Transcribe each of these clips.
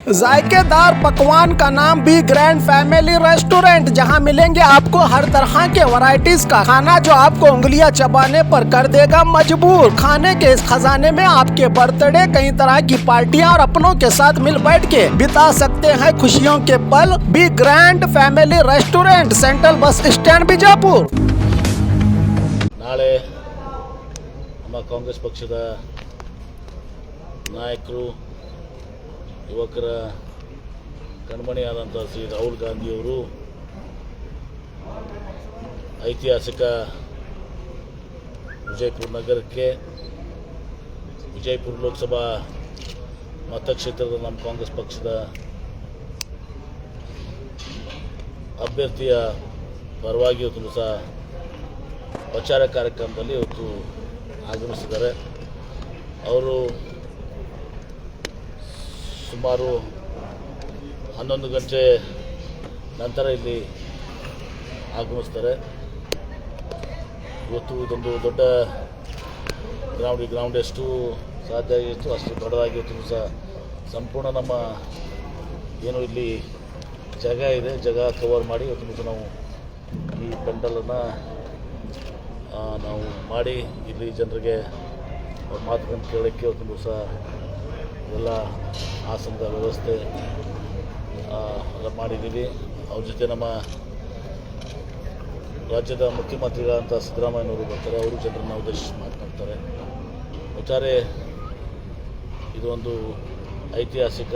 जायकेदार पकवान का नाम भी ग्रैंड फैमिली रेस्टोरेंट, जहां मिलेंगे आपको हर तरह के वैरायटीज का खाना जो आपको उंगलियां चबाने पर कर देगा मजबूर। खाने के इस खजाने में आपके बर्थडे, कई तरह की पार्टियां और अपनों के साथ मिल बैठ के बिता सकते हैं खुशियों के पल। B grand family restaurant, central bus stand Bijapur. ನಾಳೆ ನಮ್ಮ ಕಾಂಗ್ರೆಸ್ ಪಕ್ಷದ ನಾಯಕರು, ಯುವಕರ ಕಣ್ಮಣಿಯಾದಂಥ ಶ್ರೀ ರಾಹುಲ್ ಗಾಂಧಿಯವರು ಐತಿಹಾಸಿಕ ವಿಜಯಪುರ ನಗರಕ್ಕೆ, ವಿಜಯಪುರ ಲೋಕಸಭಾ ಮತಕ್ಷೇತ್ರದ ನಮ್ಮ ಕಾಂಗ್ರೆಸ್ ಪಕ್ಷದ ಅಭ್ಯರ್ಥಿಯ ಪರವಾಗಿ ಇವತ್ತು ಸಹ ಪ್ರಚಾರ ಕಾರ್ಯಕ್ರಮದಲ್ಲಿ ಇವತ್ತು ಆಗಮಿಸಿದ್ದಾರೆ. ಅವರು ಸುಮಾರು 11 ಗಂಟೆ ನಂತರ ಇಲ್ಲಿ ಆಗಮಿಸ್ತಾರೆ. ಇವತ್ತು ಇದೊಂದು ದೊಡ್ಡ ಗ್ರೌಂಡ್ ಎಷ್ಟು ಸಾಧ್ಯ ಆಗಿತ್ತು ಅಷ್ಟು ದೊಡ್ಡದಾಗಿತ್ತು ಸಹ ಸಂಪೂರ್ಣ ನಮ್ಮ ಏನು ಇಲ್ಲಿ ಜಾಗ ಇದೆ, ಜಾಗ ಕವರ್ ಮಾಡಿ ಇವತ್ತು ನಾವು ಈ ಪೆಂಡಲನ್ನು ನಾವು ಮಾಡಿ ಇಲ್ಲಿ ಜನರಿಗೆ ಅವ್ರ ಮಾತುಗಳನ್ನು ಕೇಳೋಕ್ಕೆ ಇವತ್ತು ಸಹ ಎಲ್ಲ ಆಸನದ ವ್ಯವಸ್ಥೆ ಎಲ್ಲ ಮಾಡಿದ್ದೀವಿ. ಅವ್ರ ಜೊತೆ ನಮ್ಮ ರಾಜ್ಯದ ಮುಖ್ಯಮಂತ್ರಿಗಳಂಥ ಸಿದ್ದರಾಮಯ್ಯನವರು ಬರ್ತಾರೆ, ಅವರು ಜನರನ್ನು ಉದ್ದೇಶಿಸಿ ಮಾತನಾಡ್ತಾರೆ. ಒಟ್ಟಾರೆ ಇದು ಒಂದು ಐತಿಹಾಸಿಕ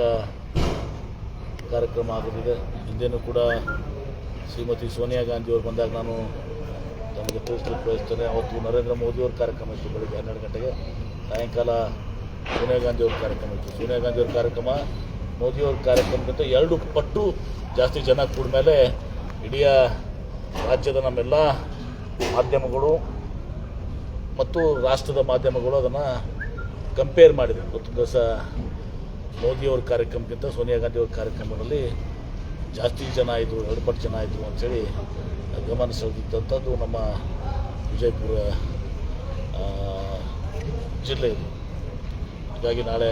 ಕಾರ್ಯಕ್ರಮ ಆಗಲಿದೆ. ಹಿಂದೇನೂ ಕೂಡ ಶ್ರೀಮತಿ ಸೋನಿಯಾ ಗಾಂಧಿಯವರು ಬಂದಾಗ ನಾನು ತಮಗೆ ತಿಳಿಸ್ಲಿಕ್ಕೆ ಬಯಸ್ತೇನೆ. ಅವತ್ತು ನರೇಂದ್ರ ಮೋದಿಯವ್ರ ಕಾರ್ಯಕ್ರಮ ಇತ್ತು ಬೆಳಗ್ಗೆ 12 ಗಂಟೆಗೆ, ಸಾಯಂಕಾಲ ಸೋನಿಯಾ ಗಾಂಧಿಯವ್ರ ಕಾರ್ಯಕ್ರಮ ಇತ್ತು. ಸೋನಿಯಾ ಗಾಂಧಿಯವ್ರ ಕಾರ್ಯಕ್ರಮ ಮೋದಿಯವ್ರ ಕಾರ್ಯಕ್ರಮಕ್ಕಿಂತ 2 ಪಟ್ಟು ಜಾಸ್ತಿ ಜನ ಕೂಡ ಮೇಲೆ ಇಡೀ ರಾಜ್ಯದ ನಮ್ಮೆಲ್ಲ ಮಾಧ್ಯಮಗಳು ಮತ್ತು ರಾಷ್ಟ್ರದ ಮಾಧ್ಯಮಗಳು ಅದನ್ನು ಕಂಪೇರ್ ಮಾಡಿದರು. ಇವತ್ತು ದಿವಸ ಮೋದಿಯವ್ರ ಕಾರ್ಯಕ್ರಮಕ್ಕಿಂತ ಸೋನಿಯಾ ಗಾಂಧಿಯವ್ರ ಕಾರ್ಯಕ್ರಮದಲ್ಲಿ ಜಾಸ್ತಿ ಜನ ಇದ್ದರು, 2 ಪಟ್ಟು ಜನ ಇದ್ದರು ಅಂಥೇಳಿ ಗಮನ ಸೆಳೆದಿದ್ದಂಥದ್ದು ನಮ್ಮ ವಿಜಯಪುರ ಜಿಲ್ಲೆ ಇದು. ಹೀಗಾಗಿ ನಾಳೆ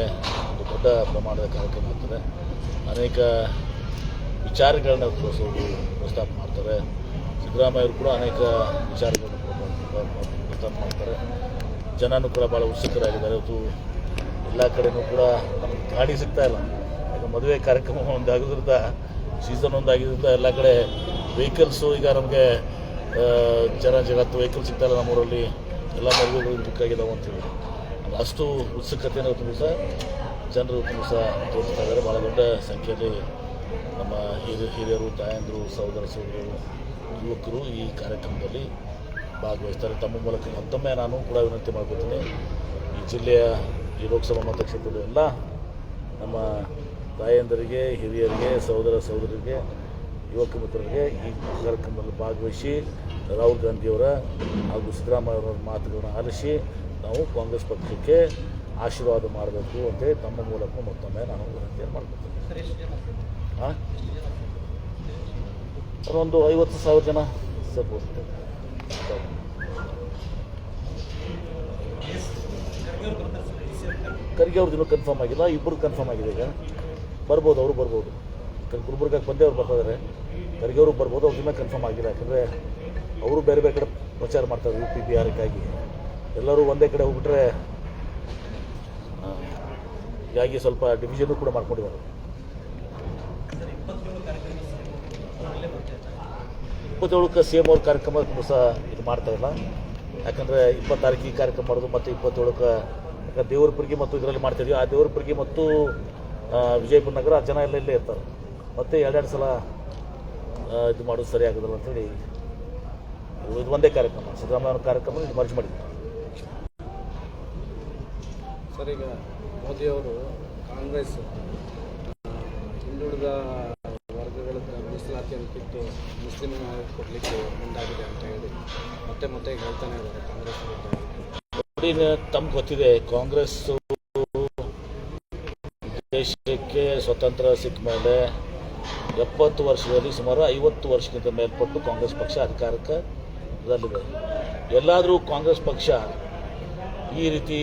ಒಂದು ದೊಡ್ಡ ಪ್ರಮಾಣದ ಕಾರ್ಯಕ್ರಮ ಆಗ್ತದೆ. ಅನೇಕ ವಿಚಾರಗಳನ್ನ ಪ್ರಸ್ತಾಪ ಮಾಡ್ತಾರೆ. ಸಿದ್ದರಾಮಯ್ಯವರು ಕೂಡ ಅನೇಕ ವಿಚಾರಗಳನ್ನು ಪ್ರಸ್ತಾಪ ಮಾಡ್ತಾರೆ. ಜನನೂ ಕೂಡ ಭಾಳ ಉತ್ಸುಕರಾಗಿದ್ದಾರೆ. ಇವತ್ತು ಎಲ್ಲ ಕಡೆಯೂ ಕೂಡ ನಮಗೆ ಗಾಡಿ ಸಿಗ್ತಾ ಇಲ್ಲ. ಈಗ ಮದುವೆ ಕಾರ್ಯಕ್ರಮ ಒಂದಾಗೋದ್ರಿಂದ, ಸೀಸನ್ ಒಂದಾಗಿದ್ದರಿಂದ ಎಲ್ಲ ಕಡೆ ವೆಹಿಕಲ್ಸು ಈಗ ನಮಗೆ ಜಗತ್ತು ವೆಹಿಕಲ್ ಸಿಗ್ತಾ ಇಲ್ಲ. ನಮ್ಮೂರಲ್ಲಿ ಎಲ್ಲ ಮದುವೆಗಳು ಬುಕ್ಕಾಗಿದ್ದಾವೆ ಅಂತೇಳಿ ಅಷ್ಟು ಉತ್ಸುಕತೆಯನ್ನು ಇವತ್ತು ಸಹ ಜನರು ಸಹ ತೋರಿಸ್ತಾ ಇದ್ದಾರೆ. ಭಾಳ ದೊಡ್ಡ ಸಂಖ್ಯೆಯಲ್ಲಿ ನಮ್ಮ ಹಿರಿಯರು, ತಾಯಂದಿರು, ಸಹೋದರರು, ಯುವಕರು ಈ ಕಾರ್ಯಕ್ರಮದಲ್ಲಿ ಭಾಗವಹಿಸ್ತಾರೆ. ತಮ್ಮ ಮೂಲಕ ಮತ್ತೊಮ್ಮೆ ನಾನು ಕೂಡ ವಿನಂತಿ ಮಾಡ್ಕೊತೀನಿ, ಈ ಜಿಲ್ಲೆಯ ಈ ಲೋಕಸಭಾ ಮತಕ್ಷೇತ್ರದ ಎಲ್ಲ ನಮ್ಮ ತಾಯಂದರಿಗೆ, ಹಿರಿಯರಿಗೆ, ಸಹೋದರರಿಗೆ, ಯುವಕ ಮಿತ್ರರಿಗೆ ಈ ಕಾರ್ಯಕ್ರಮದಲ್ಲಿ ಭಾಗವಹಿಸಿ ರಾಹುಲ್ ಗಾಂಧಿಯವರ ಹಾಗೂ ಸಿದ್ದರಾಮಯ್ಯವರ ಮಾತುಗಳನ್ನು ಆಲಿಸಿ ನಾವು ಕಾಂಗ್ರೆಸ್ ಪಕ್ಷಕ್ಕೆ ಆಶೀರ್ವಾದ ಮಾಡಬೇಕು ಅಂತೇಳಿ ತಮ್ಮ ಮೂಲಕ ಮತ್ತೊಮ್ಮೆ ನಾನು ವಿನಂತಿಯನ್ನು ಮಾಡ್ಕೊತೀನಿ. ಒಂದು 50,000 ಜನ ಸೇರ್ಬೋದು. ಖರ್ಗೆ ಅವ್ರದ್ದು ಇನ್ನೂ ಕನ್ಫರ್ಮ್ ಆಗಿಲ್ಲ, ಇಬ್ಬರು ಕನ್ಫರ್ಮ್ ಆಗಿದೆ. ಈಗ ಬರ್ಬೋದು, ಅವರು ಬರ್ಬೋದು. ಗುಲ್ಬರ್ಗಕ್ಕೆ ಬಂದೇ ಅವ್ರು ಬರ್ತಾಯಿದ್ದಾರೆ. ಖರ್ಗೆ ಅವರು ಬರ್ಬೋದು, ಅವ್ರ ಇನ್ನೂ ಕನ್ಫರ್ಮ್ ಆಗಿಲ್ಲ. ಯಾಕಂದರೆ ಅವರು ಬೇರೆ ಬೇರೆ ಕಡೆ ಪ್ರಚಾರ ಮಾಡ್ತಾರೆ, UP ಬಿಹಾರಕ್ಕಾಗಿ. ಎಲ್ಲರೂ ಒಂದೇ ಕಡೆ ಹೋಗ್ಬಿಟ್ರೆ ಹೀಗಾಗಿ ಸ್ವಲ್ಪ ಡಿವಿಷನ್ನು ಕೂಡ ಮಾಡ್ಕೊಂಡಿದ್ದಾರೆ. 27ಕ್ಕೆ CM ಅವ್ರ ಕಾರ್ಯಕ್ರಮ ಸಹ ಇದು ಮಾಡ್ತಾಯಿಲ್ಲ. ಯಾಕಂದರೆ 26ಕ್ಕೆ ಈ ಕಾರ್ಯಕ್ರಮ ಮಾಡೋದು, ಮತ್ತು 27ಕ್ಕೆ ಯಾಕಂದ್ರೆ ದೇವರಪುರಿಗೆ ಮತ್ತು ಇದರಲ್ಲಿ ಮಾಡ್ತಾಯಿದ್ವಿ. ಆ ದೇವರಪುರಿಗೆ ಮತ್ತು ವಿಜಯಪುರ ನಗರ ಜನ ಎಲ್ಲ ಇಲ್ಲೇ ಇರ್ತಾರೆ. ಮತ್ತು 2 ಸಲ ಇದು ಮಾಡೋದು ಸರಿ ಆಗೋದಿಲ್ಲ ಅಂಥೇಳಿ ಇದು ಒಂದೇ ಕಾರ್ಯಕ್ರಮ, ಸಿದ್ದರಾಮಯ್ಯ ಕಾರ್ಯಕ್ರಮ ಇದು ಮರ್ಜ್ ಮಾಡಿದ್ವಿ. ಸರ್, ಈಗ ಮೋದಿಯವರು ಕಾಂಗ್ರೆಸ್ ಹಿಂದುಳಿದ ವರ್ಗಗಳ ಮೀಸಲಾತಿಯನ್ನು ಕಿತ್ತು ಮುಸ್ಲಿಂ ಕೊಡಲಿಕ್ಕೆ ಮುಂದಾಗಿದೆ ಅಂತ ಹೇಳಿ ಮತ್ತೆ ಹೇಳ್ತಾನೆ ಇದ್ದಾರೆ ಕಾಂಗ್ರೆಸ್. ನೋಡಿ, ತಮ್ಗೆ ಗೊತ್ತಿದೆ, ಕಾಂಗ್ರೆಸ್ಸು ದೇಶಕ್ಕೆ ಸ್ವತಂತ್ರ ಸಿಕ್ಕ ಮೇಲೆ 70 ವರ್ಷದಲ್ಲಿ ಸುಮಾರು 50 ವರ್ಷಕ್ಕಿಂತ ಮೇಲ್ಪಟ್ಟು ಕಾಂಗ್ರೆಸ್ ಪಕ್ಷ ಅಧಿಕಾರದಲ್ಲಿದೆ. ಎಲ್ಲಾದರೂ ಕಾಂಗ್ರೆಸ್ ಪಕ್ಷ ಈ ರೀತಿ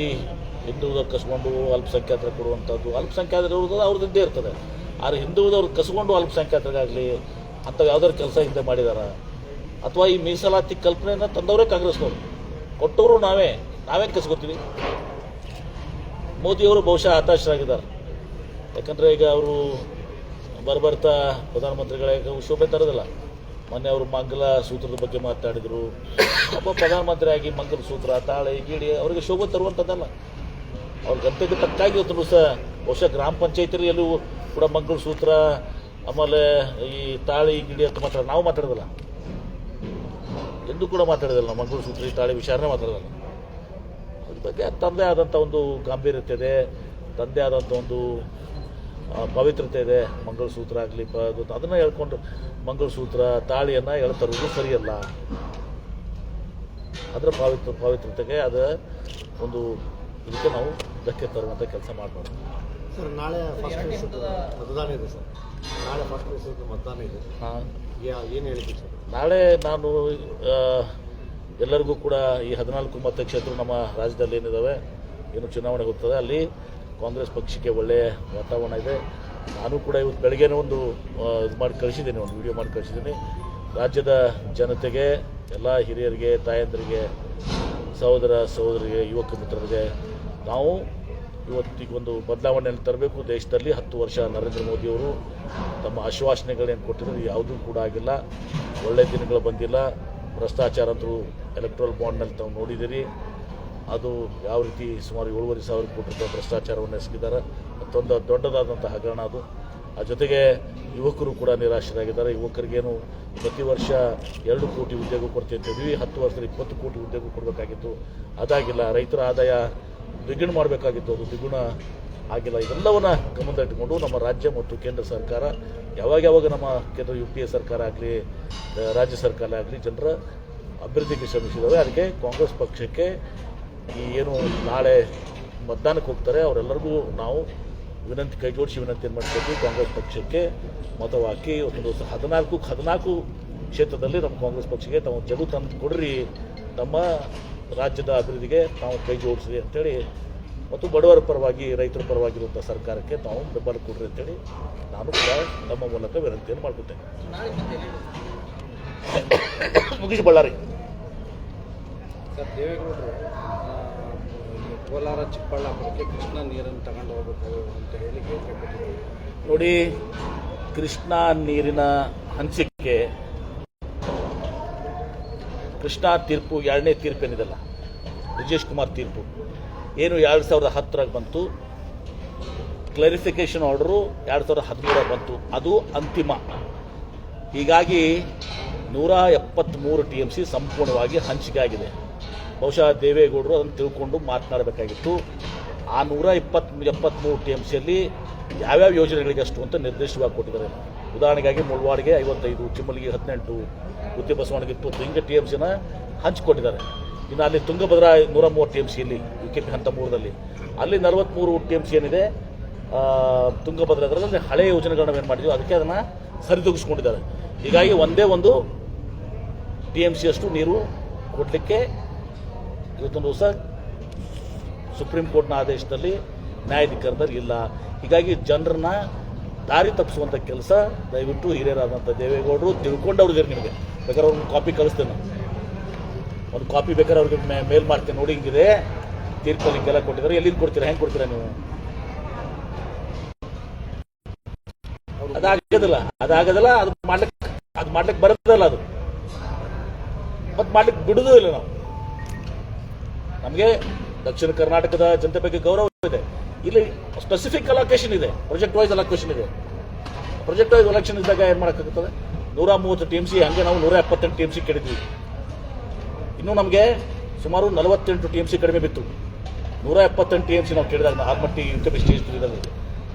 ಹಿಂದುಳಿದ ಕಸ್ಕೊಂಡು ಅಲ್ಪಸಂಖ್ಯಾತರ ಕೊಡುವಂಥದ್ದು, ಅಲ್ಪಸಂಖ್ಯಾತರು ಅವ್ರದ್ದೇ ಇರ್ತದೆ. ಆದ್ರೆ ಹಿಂದುಳಿದವ್ರು ಕಸ್ಕೊಂಡು ಅಲ್ಪಸಂಖ್ಯಾತರಿಗಾಗಲಿ ಅಂಥವು ಯಾವ್ದಾದ್ರು ಕೆಲಸ ಹಿಂದೆ ಮಾಡಿದಾರ ಅಥವಾ ಈ ಮೀಸಲಾತಿ ಕಲ್ಪನೆಯನ್ನು ತಂದವರೇ ಕಾಂಗ್ರೆಸ್ನವರು, ಕೊಟ್ಟವರು ನಾವೇನು ಕಸ್ಕೊತೀವಿ. ಮೋದಿಯವರು ಬಹುಶಃ ಹತಾಶರಾಗಿದ್ದಾರೆ. ಯಾಕಂದರೆ ಈಗ ಅವರು ಬರ್ತಾ ಪ್ರಧಾನಮಂತ್ರಿಗಳಿಗೆ ಶೋಭೆ ತರೋದಿಲ್ಲ. ಮೊನ್ನೆ ಅವರು ಮಂಗಲ ಸೂತ್ರದ ಬಗ್ಗೆ ಮಾತಾಡಿದರು. ಒಬ್ಬ ಪ್ರಧಾನಮಂತ್ರಿಯಾಗಿ ಮಂಗಲ ಸೂತ್ರ, ತಾಳೆ, ಗೀಡಿ ಅವರಿಗೆ ಶೋಭೆ ತರುವಂಥದ್ದಲ್ಲ. ಅವ್ರ ಗಂಟೆಗೆ ತಕ್ಕಾಗಿ ಇವತ್ತು ಬಹುಶಃ ಗ್ರಾಮ ಪಂಚಾಯತಿಯಲ್ಲೂ ಕೂಡ ಮಂಗಲ ಸೂತ್ರ ಆಮೇಲೆ ಈ ತಾಳಿ ಗಿಡಿ ಅಂತ ನಾವು ಮಾತಾಡೋದಿಲ್ಲ, ಎಂದೂ ಕೂಡ ಮಾತಾಡೋದಿಲ್ಲ. ಮಂಗಲ ಸೂತ್ರ ಈ ತಾಳಿ ವಿಚಾರನೇ ಮಾತಾಡೋದಿಲ್ಲ. ಅದ್ರ ಬಗ್ಗೆ ತನ್ನದೇ ಆದಂಥ ಒಂದು ಗಾಂಭೀರ್ಯತೆ ಇದೆ, ತನ್ನದೇ ಆದಂಥ ಒಂದು ಪವಿತ್ರತೆ ಇದೆ. ಮಂಗಲಸೂತ್ರ ಆಗಲಿ ಅದನ್ನು ಹೇಳ್ಕೊಂಡು ಮಂಗಲಸೂತ್ರ ತಾಳಿಯನ್ನು ಹೇಳ್ತರೋದು ಸರಿಯಲ್ಲ. ಅದರ ಪವಿತ್ರತೆಗೆ ಅದು ಒಂದು ಇದಕ್ಕೆ ನಾವು ಧಕ್ಕೆ ತರುವಂಥ ಕೆಲಸ ಮಾಡಬಾರ್ದು. ಸರ್, ನಾಳೆ ಫಸ್ಟ್ ಮತದಾನ ಇದೆ ಸರ್. ನಾಳೆ ಫಸ್ಟ್ ಮತದಾನ ಇದೆ. ಹಾಂ, ಏನು ಹೇಳಿದ್ವಿ ಸರ್? ನಾಳೆ ನಾನು ಎಲ್ಲರಿಗೂ ಕೂಡ ಈ 14 ಮತಕ್ಷೇತ್ರ ನಮ್ಮ ರಾಜ್ಯದಲ್ಲಿ ಏನಿದ್ದಾವೆ, ಏನು ಚುನಾವಣೆ ಹೋಗ್ತದೆ, ಅಲ್ಲಿ ಕಾಂಗ್ರೆಸ್ ಪಕ್ಷಕ್ಕೆ ಒಳ್ಳೆಯ ವಾತಾವರಣ ಇದೆ. ನಾನು ಕೂಡ ಇವತ್ತು ಬೆಳಗ್ಗೆನೇ ಒಂದು ಇದು ಮಾಡಿ ಕಳಿಸಿದ್ದೀನಿ, ಒಂದು ವಿಡಿಯೋ ಮಾಡಿ ಕಳಿಸಿದ್ದೀನಿ. ರಾಜ್ಯದ ಜನತೆಗೆ, ಎಲ್ಲ ಹಿರಿಯರಿಗೆ, ತಾಯಂದರಿಗೆ, ಸಹೋದರಿಗೆ, ಯುವಕ ಮಿತ್ರರಿಗೆ ನಾವು ಇವತ್ತಿಗೊಂದು ಬದಲಾವಣೆಯನ್ನು ತರಬೇಕು. ದೇಶದಲ್ಲಿ 10 ವರ್ಷ ನರೇಂದ್ರ ಮೋದಿಯವರು ತಮ್ಮ ಆಶ್ವಾಸನೆಗಳೇನು ಕೊಟ್ಟಿದ್ರು ಯಾವುದೂ ಕೂಡ ಆಗಿಲ್ಲ. ಒಳ್ಳೆಯ ದಿನಗಳು ಬಂದಿಲ್ಲ. ಭ್ರಷ್ಟಾಚಾರ ಅಂತೂ ಎಲೆಕ್ಟ್ರಲ್ ಬಾಂಡ್ನಲ್ಲಿ ತಾವು ನೋಡಿದ್ದೀರಿ. ಅದು ಯಾವ ರೀತಿ ಸುಮಾರು 7,500 ಕೋಟಿ ರೂಪಾಯಿ ಭ್ರಷ್ಟಾಚಾರವನ್ನು ಎಸಗಿದ್ದಾರೆ. ಮತ್ತೊಂದು ದೊಡ್ಡದಾದಂಥ ಹಗರಣ ಅದು. ಆ ಜೊತೆಗೆ ಯುವಕರು ಕೂಡ ನಿರಾಶರಾಗಿದ್ದಾರೆ. ಯುವಕರಿಗೇನು ಪ್ರತಿ ವರ್ಷ 2 ಕೋಟಿ ಉದ್ಯೋಗ ಕೊಡ್ತೀವಿ ಅಂತಿದ್ವಿ, 10 ವರ್ಷದಲ್ಲಿ 20 ಕೋಟಿ ಉದ್ಯೋಗ ಕೊಡಬೇಕಾಗಿತ್ತು, ಅದಾಗಿಲ್ಲ. ರೈತರ ಆದಾಯ ದ್ವಿಗುಣ ಮಾಡಬೇಕಾಗಿತ್ತು, ಅದು ದ್ವಿಗುಣ ಆಗಿಲ್ಲ. ಇದೆಲ್ಲವನ್ನು ಗಮನದಲ್ಲಿಟ್ಟುಕೊಂಡು ನಮ್ಮ ರಾಜ್ಯ ಮತ್ತು ಕೇಂದ್ರ ಸರ್ಕಾರ ಯಾವಾಗ ನಮ್ಮ ಕೇಂದ್ರ UPA ಸರ್ಕಾರ ಆಗಲಿ, ರಾಜ್ಯ ಸರ್ಕಾರ ಆಗಲಿ ಜನರ ಅಭಿವೃದ್ಧಿಗೆ ಶ್ರಮಿಸಿದ್ದಾವೆ. ಅದಕ್ಕೆ ಕಾಂಗ್ರೆಸ್ ಪಕ್ಷಕ್ಕೆ ಈ ಏನು ನಾಳೆ ಮತದಾನಕ್ಕೆ ಹೋಗ್ತಾರೆ ಅವರೆಲ್ಲರಿಗೂ ನಾವು ಕೈ ಜೋಡಿಸಿ ವಿನಂತಿಯನ್ನು ಮಾಡ್ತೀವಿ. ಕಾಂಗ್ರೆಸ್ ಪಕ್ಷಕ್ಕೆ ಮತ ಹಾಕಿ ಒಂದು 14 ಕ್ಷೇತ್ರದಲ್ಲಿ ನಮ್ಮ ಕಾಂಗ್ರೆಸ್ ಪಕ್ಷಕ್ಕೆ ತಾವು ಜಗು ತಂದು ಕೊಡ್ರಿ, ನಮ್ಮ ರಾಜ್ಯದ ಅಭಿವೃದ್ಧಿಗೆ ತಾವು ಕೈ ಜೋಡಿಸಿರಿ ಅಂತೇಳಿ, ಮತ್ತು ಬಡವರ ಪರವಾಗಿ, ರೈತರ ಪರವಾಗಿರುವಂಥ ಸರ್ಕಾರಕ್ಕೆ ತಾವು ಬೆಂಬಲ ಕೊಡ್ರಿ ಅಂತೇಳಿ ನಾನು ಕೂಡ ನಮ್ಮ ಮೂಲಕ ವಿನಂತಿಯನ್ನು ಮಾಡ್ಕೊತೇನೆ. ಮುಗಿಸಿ ಬಳ್ಳಾರಿ ಸರ್, ದೇವೇಗೌಡರು ಕೋಲಾರ ಚಿಕ್ಕಬಳ್ಳಾಪುರಕ್ಕೆ ಕೃಷ್ಣಾ ನೀರನ್ನು ತಗೊಂಡು ಹೋಗಬೇಕು ಅಂತ ಹೇಳಿ ಹೇಳಿಕೆ ಕೊಟ್ಟಿದ್ದಾರೆ. ನೋಡಿ, ಕೃಷ್ಣಾ ನೀರಿನ ಹಂಚಿಕೆ, ಕೃಷ್ಣಾ ತೀರ್ಪು 2ನೇ ತೀರ್ಪೇನಿದೆಲ್ಲ, ಬ್ರಿಜೇಶ್ ಕುಮಾರ್ ತೀರ್ಪು ಏನು 2010 ಬಂತು. ಕ್ಲಾರಿಫಿಕೇಷನ್ ಆರ್ಡರು 2013 ಬಂತು. ಅದು ಅಂತಿಮ. ಹೀಗಾಗಿ 173 TMC ಸಂಪೂರ್ಣವಾಗಿ ಹಂಚಿಕೆ ಆಗಿದೆ. ಬಹುಶಃ ದೇವೇಗೌಡರು ಅದನ್ನು ತಿಳ್ಕೊಂಡು ಮಾತನಾಡಬೇಕಾಗಿತ್ತು. ಆ 173 TMCಯಲ್ಲಿ ಯಾವ್ಯಾವ ಯೋಜನೆಗಳಿಗೆ ಅಷ್ಟು ಅಂತ ನಿರ್ದಿಷ್ಟವಾಗಿ ಕೊಟ್ಟಿದ್ದಾರೆ. ಉದಾಹರಣೆಗಾಗಿ ಮುಳವಾಡಿಗೆ 55, ಚಿಮ್ಮಲಿಗೆ 18, ಗುತ್ತಿ ಬಸವಣಿಗೆ 20, ಹಿಂಗೆ TMCನ ಹಂಚಿಕೊಟ್ಟಿದ್ದಾರೆ. ಇನ್ನು ಅಲ್ಲಿ ತುಂಗಭದ್ರಾ 130 TMCಯಲ್ಲಿ UKP ಹಂತ 3ರಲ್ಲಿ, ಅಲ್ಲಿ 43 TMC ಏನಿದೆ ತುಂಗಭದ್ರಾದಲ್ಲಿ ಹಳೆಯ ಯೋಜನೆಗಳನ್ನ ಏನು ಮಾಡಿದ್ವಿ ಅದಕ್ಕೆ ಅದನ್ನು ಸರಿದೂಗಿಸ್ಕೊಂಡಿದ್ದಾರೆ. ಹೀಗಾಗಿ ಒಂದೇ ಒಂದು TMC ಅಷ್ಟು ನೀರು ಕೊಡಲಿಕ್ಕೆ ಇವತ್ತೊಂದು ಹೊಸ ಸುಪ್ರೀಂ ಕೋರ್ಟ್ನ ಆದೇಶದಲ್ಲಿ ನ್ಯಾಯಾಧಿಕರಣದಲ್ಲಿ ಇಲ್ಲ. ಹೀಗಾಗಿ ಜನರನ್ನ ದಾರಿ ತಪ್ಪಿಸುವಂಥ ಕೆಲಸ ದಯವಿಟ್ಟು ಹಿರಿಯರಾದಂಥ ದೇವೇಗೌಡರು ತಿಳ್ಕೊಂಡವ್ರಿದ್ದೀರಿ. ನಿಮಗೆ ಬೇಕಾದ್ರೆ ಒಂದು ಕಾಪಿ ಕಳಿಸ್ತೇನೆ, ಒಂದು ಕಾಪಿ ಬೇಕಾದ್ರೆ ಅವ್ರಿಗೆ ಮೇಲ್ ಮಾಡ್ತೇನೆ. ನೋಡಿ, ಹಿಂಗಿದೆ ತೀರ್ಪಲ್ಲಿ ಹಿಂಗೆಲ್ಲ ಕೊಟ್ಟಿದ್ದಾರೆ, ಎಲ್ಲಿಂದ ಕೊಡ್ತೀರಾ, ಹೆಂಗೆ ಕೊಡ್ತೀರಾ ನೀವು? ಅದಾಗೋದಿಲ್ಲ, ಅದು ಮಾಡ್ಲಿಕ್ಕೆ ಬರೋದಲ್ಲ, ಅದು ಮತ್ತು ಮಾಡ್ಲಿಕ್ಕೆ ಬಿಡೋದು ಇಲ್ಲ. ನಾವು ನಮಗೆ ದಕ್ಷಿಣ ಕರ್ನಾಟಕದ ಜನತೆ ಬಗ್ಗೆ ಗೌರವ ಇದೆ. ಇಲ್ಲಿ ಸ್ಪೆಸಿಫಿಕ್ ಅಲೋಕೇಶನ್ ಇದೆ, ಪ್ರಾಜೆಕ್ಟ್ ವೈಸ್ ಅಲೋಕೇಶನ್ ಇದೆ. ಪ್ರಾಜೆಕ್ಟ್ ವೈಸ್ ಎಲೆಕ್ಷನ್ ಇದ್ದಾಗ ಏನು ಮಾಡೋಕ್ಕಾಗುತ್ತದೆ? 130 TMC, ಹಾಗೆ ನಾವು 178 TMC ಕೇಳಿದ್ವಿ. ಇನ್ನೂ ನಮಗೆ ಸುಮಾರು 48 TMC ಕಡಿಮೆ ಬಿತ್ತು. 178 TMC ನಾವು ಕೇಳಿದಾಗ ಆರ್ಮಟ್ಟಿ UKP ಸ್ಟೇಜ್ 3ರಲ್ಲಿ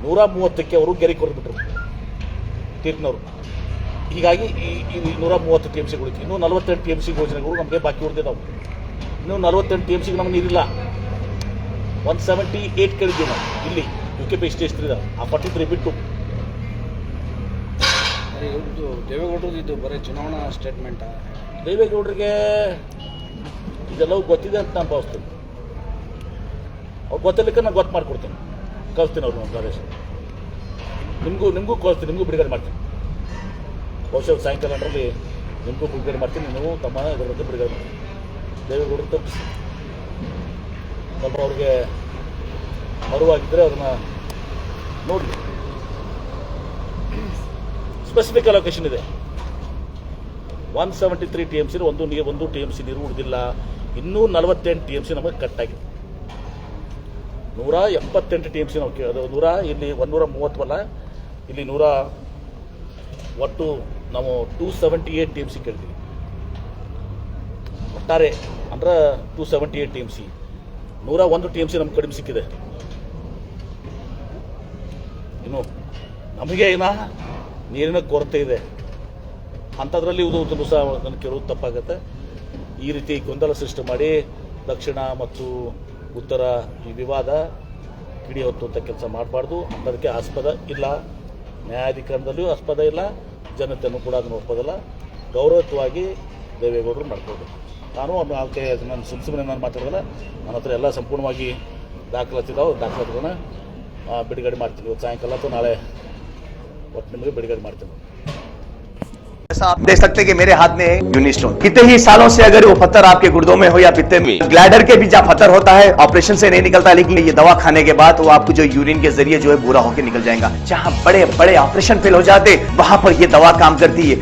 130ಕ್ಕೆ ಅವರು ಗೆರೆ ಕೊಡ್ಬಿಟ್ರು ತೀರ್ಪಿನವರು. ಹೀಗಾಗಿ ಈ 130 TMCಗಳು ಇನ್ನೂ 48 TMC ಯೋಜನೆಗಳು ನಮಗೆ ಬಾಕಿ ಉಳಿದಿದ್ದಾವೆ. ಇನ್ನೂ 48 TMCಗೆ ನಮ್ಗೆ ನೀರಿಲ್ಲ. 178 ಕೇಳಿದ್ವಿ ನಾವು ಇಲ್ಲಿ UKP ಸ್ಟೇಜ್ 3 ಆ 43 ಬಿಟ್ಟು. ಇವ್ರದ್ದು ದೇವೇಗೌಡರು ಇದು ಬರೀ ಚುನಾವಣಾ ಸ್ಟೇಟ್ಮೆಂಟಾ? ದೇವೇಗೌಡರಿಗೆ ಇದೆಲ್ಲವೂ ಗೊತ್ತಿದೆ ಅಂತ ನಾನು ಭಾವಿಸ್ತೀನಿ. ಅವ್ರು ಗೊತ್ತಿಲ್ಲಕ್ಕೆ ನಾನು ಗೊತ್ತು ಮಾಡಿಕೊಡ್ತೀನಿ, ಕಳಿಸ್ತೀನಿ ಅವ್ರು ನಮ್ಮ ಪ್ರದೇಶ. ನಿಮಗೂ ಕಳಿಸ್ತೀನಿ, ನಿಮಗೂ ಬಿಡುಗಡೆ ಮಾಡ್ತೀನಿ. ಬಹುಶಃ ಸಾಯಂಕಾಲ ಅದರಲ್ಲಿ ನಿಮಗೂ ಬಿಡುಗಡೆ ಮಾಡ್ತೀನಿ, ನೀವು ತಮ್ಮ ಇದರಲ್ಲಿ ಬಿಡುಗಡೆ ಮಾಡ್ತೀನಿ. ದೇವೇಗೌಡರು ತಪ್ಪಿಸಿ ಸ್ವಲ್ಪ ಅವ್ರಿಗೆ ಮರುವಾಗಿದ್ದರೆ ಅದನ್ನು ನೋಡಿ. ಸ್ಪೆಸಿಫಿಕ್ ಅಲೋಕೇಶನ್ ಇದೆ. 173 TMC ಒಂದು TMC ನೀರು ಉಳಿದಿಲ್ಲ. ಇನ್ನೂ 48 TMC ನಮಗೆ ಕಟ್ಟಾಗಿದೆ. 178 TMC ನಾವು ಅದು ಇಲ್ಲಿ 130 ಅಲ್ಲ, ಇಲ್ಲಿ ಒಟ್ಟು ನಾವು 278 TMC ಕೇಳ್ತೀವಿ ಒಟ್ಟಾರೆ. ಅಂದ್ರೆ 278 TMC, 101 TMC ನಮ್ಗೆ ಕಡಿಮೆ ಸಿಕ್ಕಿದೆ. ಇನ್ನು ನಮಗೆ ನೀರಿನ ಕೊರತೆ ಇದೆ. ಅಂಥದ್ರಲ್ಲಿ ಇದು ಸಹ ನನ್ನ ಕೆಲವು ತಪ್ಪಾಗುತ್ತೆ. ಈ ರೀತಿ ಗೊಂದಲ ಸೃಷ್ಟಿ ಮಾಡಿ ದಕ್ಷಿಣ ಮತ್ತು ಉತ್ತರ ಈ ವಿವಾದ ಕಿಡಿ ಹೊತ್ತುವಂಥ ಕೆಲಸ ಮಾಡಬಾರ್ದು. ಅಂಥದಕ್ಕೆ ಆಸ್ಪದ ಇಲ್ಲ, ನ್ಯಾಯಾಧಿಕರಣದಲ್ಲಿಯೂ ಆಸ್ಪದ ಇಲ್ಲ, ಜನತೆಯೂ ಕೂಡ ಅದನ್ನು ಒಪ್ಪೋದಿಲ್ಲ. ಗೌರವಯುತವಾಗಿ ದೇವೇಗೌಡರು ಮಾಡ್ಬೋದು. ನಾನು ನಾನು ಸುಮ್ಮನೆ ನಾನು ಮಾತಾಡೋದಿಲ್ಲ. ನನ್ನ ಹತ್ರ ಎಲ್ಲ ಸಂಪೂರ್ಣವಾಗಿ ದಾಖಲಾತಿದಾವೆ. ದಾಖಲಾತಿಗಳನ್ನ ಬಿಡುಗಡೆ ಮಾಡ್ತೀನಿ. ಇವತ್ತು ಸಾಯಂಕಾಲ ಅಥವಾ ನಾಳೆ ಒಟ್ಟು ನಿಮಗೆ ಬಿಡುಗಡೆ ಮಾಡ್ತೀನಿ. ऐसा आप देख सकते हैं कि मेरे हाथ में यूनिस्टोन, कितने ही सालों से अगर वो पत्थर आपके गुर्दों में हो या पित्ते में, ग्लैडर के भी जहाँ पत्थर होता है ऑपरेशन से नहीं निकलता, लेकिन ये दवा खाने के बाद वो आपको जो यूरिन के जरिए जो है पूरा होकर निकल जाएगा। जहाँ बड़े बड़े ऑपरेशन फेल हो जाते वहां पर ये दवा काम करती है।